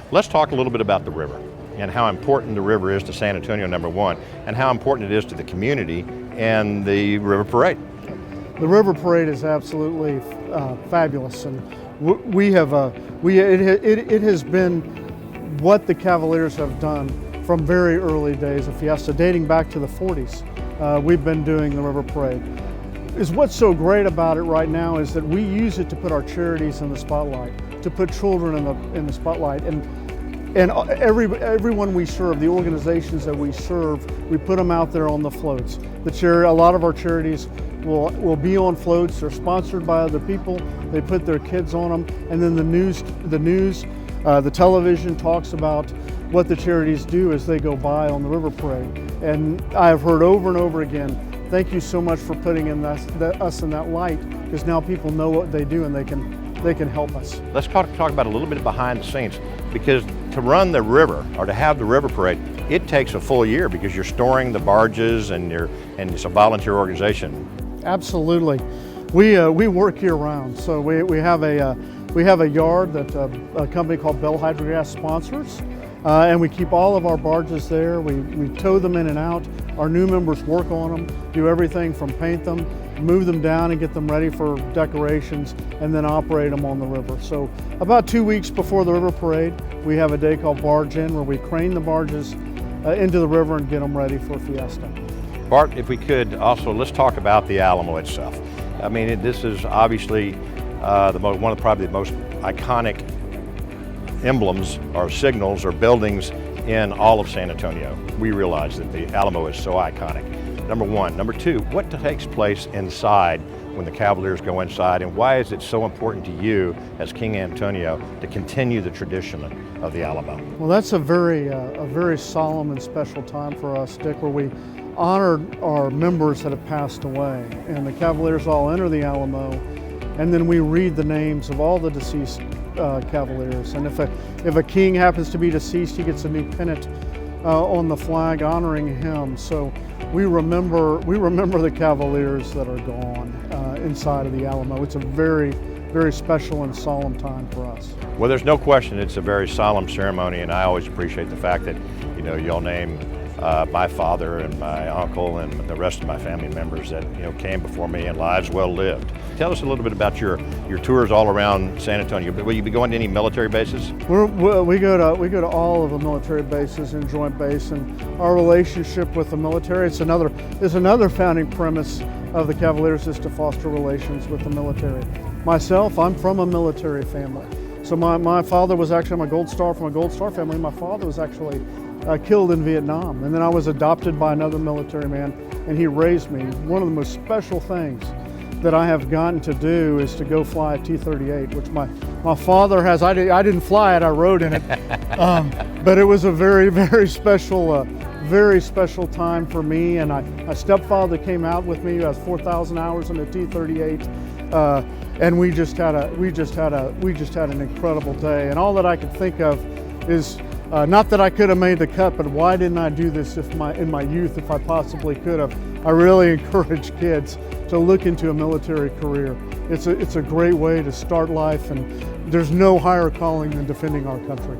Let's talk a little bit about the river and how important the river is to San Antonio, number one, and how important it is to the community and the River Parade. The River Parade is absolutely fabulous, and it has been what the Cavaliers have done from very early days of Fiesta, dating back to the 40s. We've been doing the River Parade. What's so great about it right now is that we use it to put our charities in the spotlight, to put children in the spotlight, and everyone we serve, the organizations that we serve, we put them out there on the floats. A lot of our charities will be on floats. They're sponsored by other people. They put their kids on them, and then the television talks about what the charities do as they go by on the River Parade. And I have heard over and over again, thank you so much for putting us in that light, because now people know what they do and they can help us. Let's talk about a little bit behind the scenes, because to run the river or to have the River Parade, it takes a full year because you're storing the barges and it's a volunteer organization. Absolutely. We work year round. So we have a yard that a company called Bell Hydrogas sponsors, and we keep all of our barges there. We tow them in and out. Our new members work on them, do everything from paint them, move them down and get them ready for decorations, and then operate them on the river. So about 2 weeks before the River Parade, we have a day called Barge In, where we crane the barges into the river and get them ready for Fiesta. Bart, if we could also, let's talk about the Alamo itself. I mean, this is obviously one of probably the most iconic emblems or signals or buildings in all of San Antonio. We realize that the Alamo is so iconic. Number one. Number two, what takes place inside when the Cavaliers go inside, and why is it so important to you as King Antonio to continue the tradition of the Alamo? Well, that's a very solemn and special time for us, Dick, where we honor our members that have passed away, and the Cavaliers all enter the Alamo, and then we read the names of all the deceased Cavaliers. And if a king happens to be deceased, he gets a new pennant on the flag honoring him. So we remember the Cavaliers that are gone inside of the Alamo. It's a very, very special and solemn time for us. Well, there's no question it's a very solemn ceremony, and I always appreciate the fact that you'll name my father and my uncle and the rest of my family members that came before me, and lives well lived. Tell us a little bit about your tours all around San Antonio. Will you be going to any military bases? We go to all of the military bases and Joint Base, and our relationship with the military. It's another founding premise of the Cavaliers, is to foster relations with the military. Myself, I'm from a military family. So my father was actually, I'm a Gold Star from a Gold Star family. My father was actually killed in Vietnam, and then I was adopted by another military man, and he raised me. One of the most special things that I have gotten to do is to go fly a T-38, which my father has. I didn't fly it, I rode in it, but it was a very, very special time for me. And my stepfather came out with me. I was 4,000 hours in a T-38, and we just had an incredible day. And all that I could think of is, not that I could have made the cut, but why didn't I do this in my youth if I possibly could have? I really encourage kids to look into a military career. It's a great way to start life, and there's no higher calling than defending our country.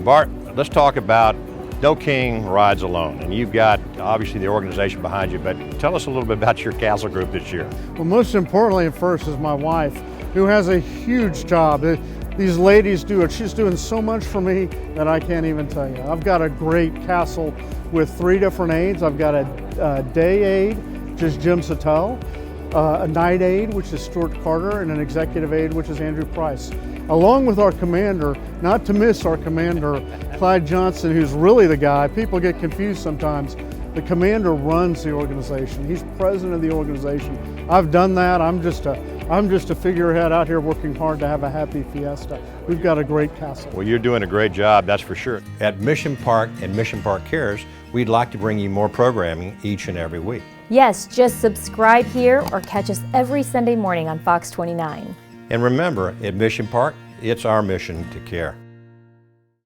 Bart, let's talk about No King Rides Alone, and you've got obviously the organization behind you, but tell us a little bit about your castle group this year. Well, most importantly at first is my wife, who has a huge job. These ladies do it. She's doing so much for me that I can't even tell you. I've got a great castle with 3 different aides. I've got a day aide, which is Jim Sattel, a night aide, which is Stuart Carter, and an executive aide, which is Andrew Price. Along with our commander, not to miss our commander, Clyde Johnson, who's really the guy. People get confused sometimes. The commander runs the organization. He's president of the organization. I've done that. I'm just a figurehead out here working hard to have a happy Fiesta. We've got a great castle. Well, you're doing a great job, that's for sure. At Mission Park and Mission Park Cares, we'd like to bring you more programming each and every week. Yes, just subscribe here or catch us every Sunday morning on Fox 29. And remember, at Mission Park, it's our mission to care.